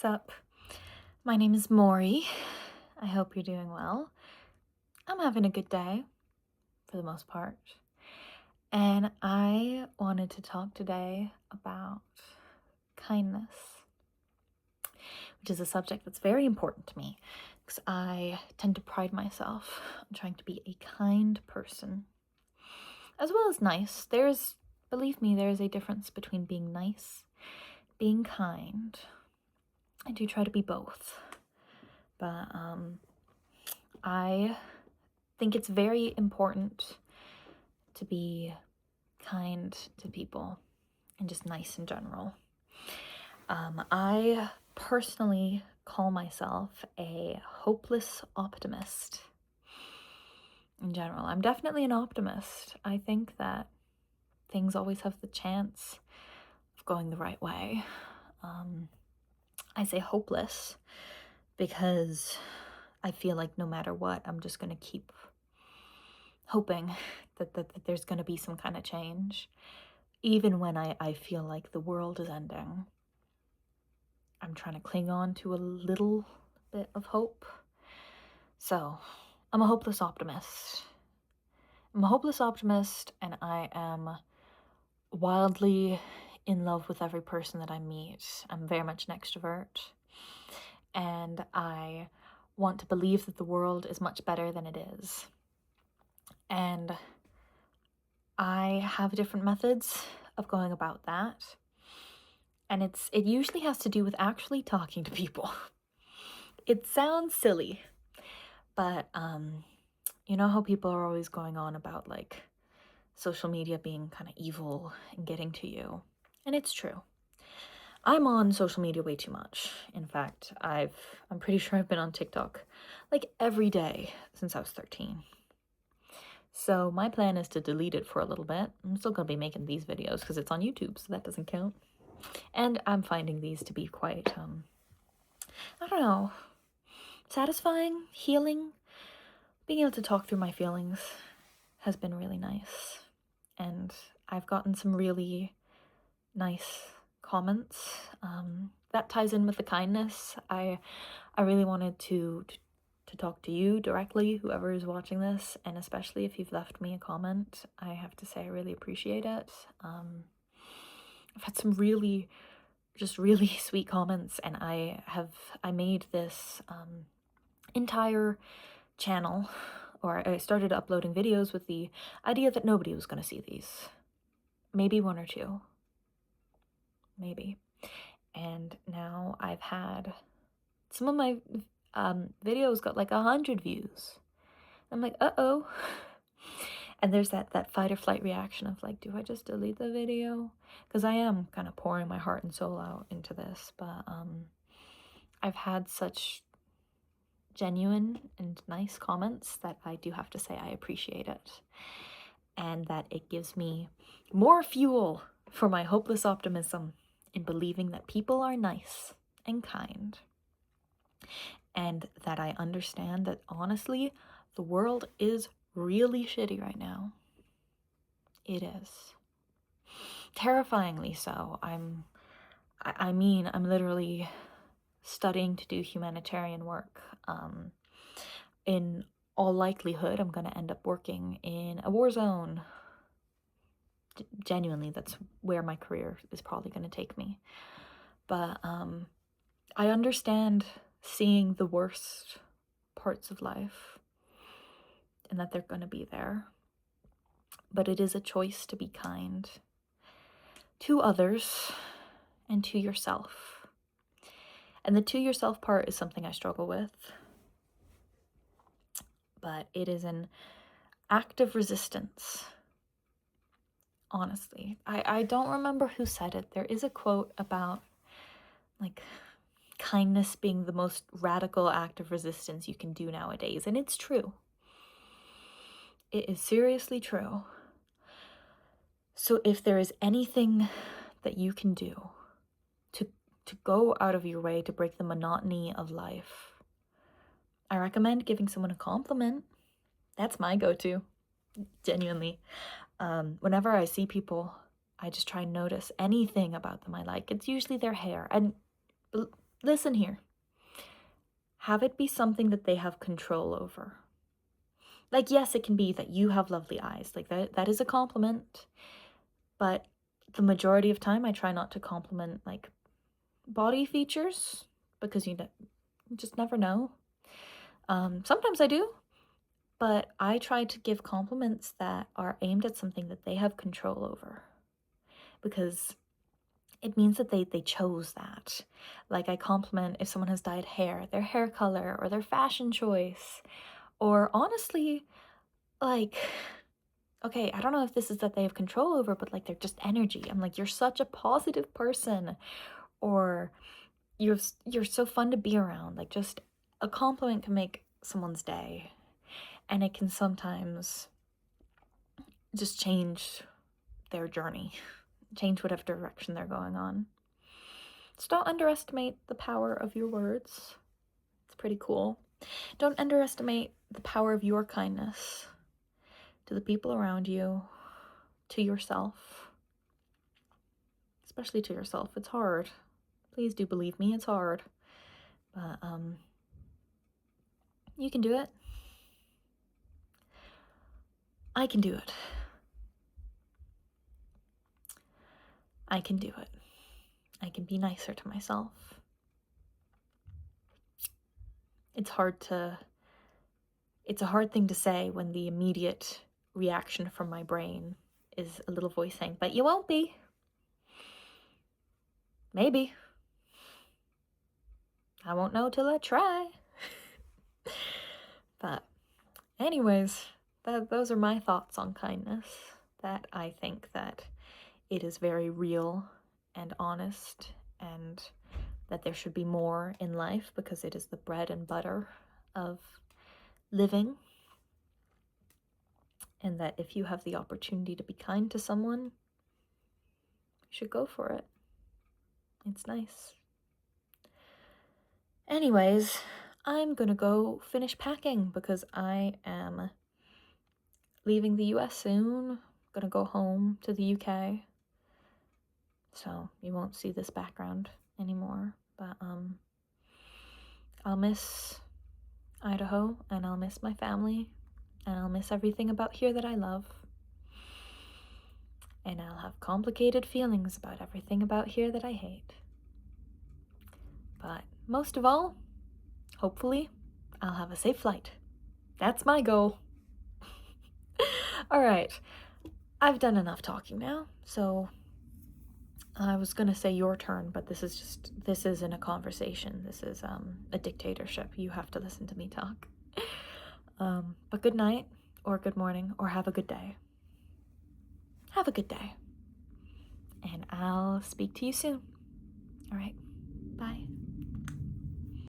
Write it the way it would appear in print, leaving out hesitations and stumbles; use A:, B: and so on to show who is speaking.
A: Sup? My name is Maury. I hope you're doing well. I'm having a good day, for the most part. And I wanted to talk today about kindness, which is a subject that's very important to me because I tend to pride myself on trying to be a kind person, as well as nice. Believe me, there is a difference between being nice, being kind. I do try to be both. But I think it's very important to be kind to people and just nice in general. I personally call myself a hopeless optimist in general. I'm definitely an optimist. I think that things always have the chance of going the right way. I say hopeless because I feel like no matter what, I'm just going to keep hoping that there's going to be some kind of change. Even when I feel like the world is ending, I'm trying to cling on to a little bit of hope. So, I'm a hopeless optimist. I'm a hopeless optimist, and I am wildly in love with every person that I meet. I'm very much an extrovert, and I want to believe that the world is much better than it is. And I have different methods of going about that. And it usually has to do with actually talking to people. It sounds silly, but you know how people are always going on about like social media being kind of evil and getting to you. And it's true. I'm on social media way too much. In fact, I'm pretty sure I've been on TikTok like every day since I was 13. So my plan is to delete it for a little bit. I'm still gonna be making these videos because it's on YouTube, so that doesn't count. And I'm finding these to be quite, I don't know, satisfying, healing. Being able to talk through my feelings has been really nice. And I've gotten some really nice comments. That ties in with the kindness. I really wanted to talk to you directly, whoever is watching this, and especially if you've left me a comment. I have to say I really appreciate it. I've had some really sweet comments, and I made this entire channel, or I started uploading videos with the idea that nobody was going to see these. Maybe one or two. Maybe. And now I've had some of my videos got like 100 views. I'm like, uh-oh. And there's that fight or flight reaction of like, do I just delete the video? Because I am kind of pouring my heart and soul out into this, but I've had such genuine and nice comments that I do have to say I appreciate it. And that it gives me more fuel for my hopeless optimism in believing that people are nice and kind. And that I understand that honestly, the world is really shitty right now. It is. Terrifyingly so. I'm literally studying to do humanitarian work. In all likelihood, I'm going to end up working in a war zone. Genuinely, that's where my career is probably going to take me. But I understand seeing the worst parts of life and that they're going to be there. But it is a choice to be kind to others and to yourself. And the to yourself part is something I struggle with. But it is an act of resistance. Honestly, I don't remember who said it. There is a quote about like kindness being the most radical act of resistance you can do nowadays, and it's true. It is seriously true. So if there is anything that you can do to go out of your way to break the monotony of life, I recommend giving someone a compliment. That's my go-to, genuinely. Whenever I see people, I just try and notice anything about them I like. It's usually their hair. And listen here. Have it be something that they have control over. Like, yes, it can be that you have lovely eyes. Like, that is a compliment. But the majority of time, I try not to compliment, like, body features because you just never know. Sometimes I do, but I try to give compliments that are aimed at something that they have control over, because it means that they chose that. Like, I compliment if someone has dyed hair, their hair color, or their fashion choice, or honestly, like, okay, I don't know if this is that they have control over, but like, they're just energy. I'm like, you're such a positive person, or you're so fun to be around. Like, just a compliment can make someone's day, and it can sometimes just change their journey, change whatever direction they're going on. So don't underestimate the power of your words. It's pretty cool. Don't underestimate the power of your kindness to the people around you, to yourself, especially to yourself. It's hard. Please do believe me, it's hard. But you can do it. I can do it. I can do it. I can be nicer to myself. It's a hard thing to say when the immediate reaction from my brain is a little voice saying, but you won't be. Maybe. I won't know till I try. But anyways, those are my thoughts on kindness. That I think that it is very real and honest, and that there should be more in life because it is the bread and butter of living. And that if you have the opportunity to be kind to someone, you should go for it. It's nice. Anyways, I'm gonna go finish packing because I am leaving the US soon. Gonna go home to the UK. So you won't see this background anymore. But I'll miss Idaho, and I'll miss my family, and I'll miss everything about here that I love. And I'll have complicated feelings about everything about here that I hate. But most of all, hopefully, I'll have a safe flight. That's my goal. All right, I've done enough talking now, so I was gonna say your turn, but this isn't a conversation. This is a dictatorship. You have to listen to me talk. But good night, or good morning, or have a good day. Have a good day. And I'll speak to you soon. All right.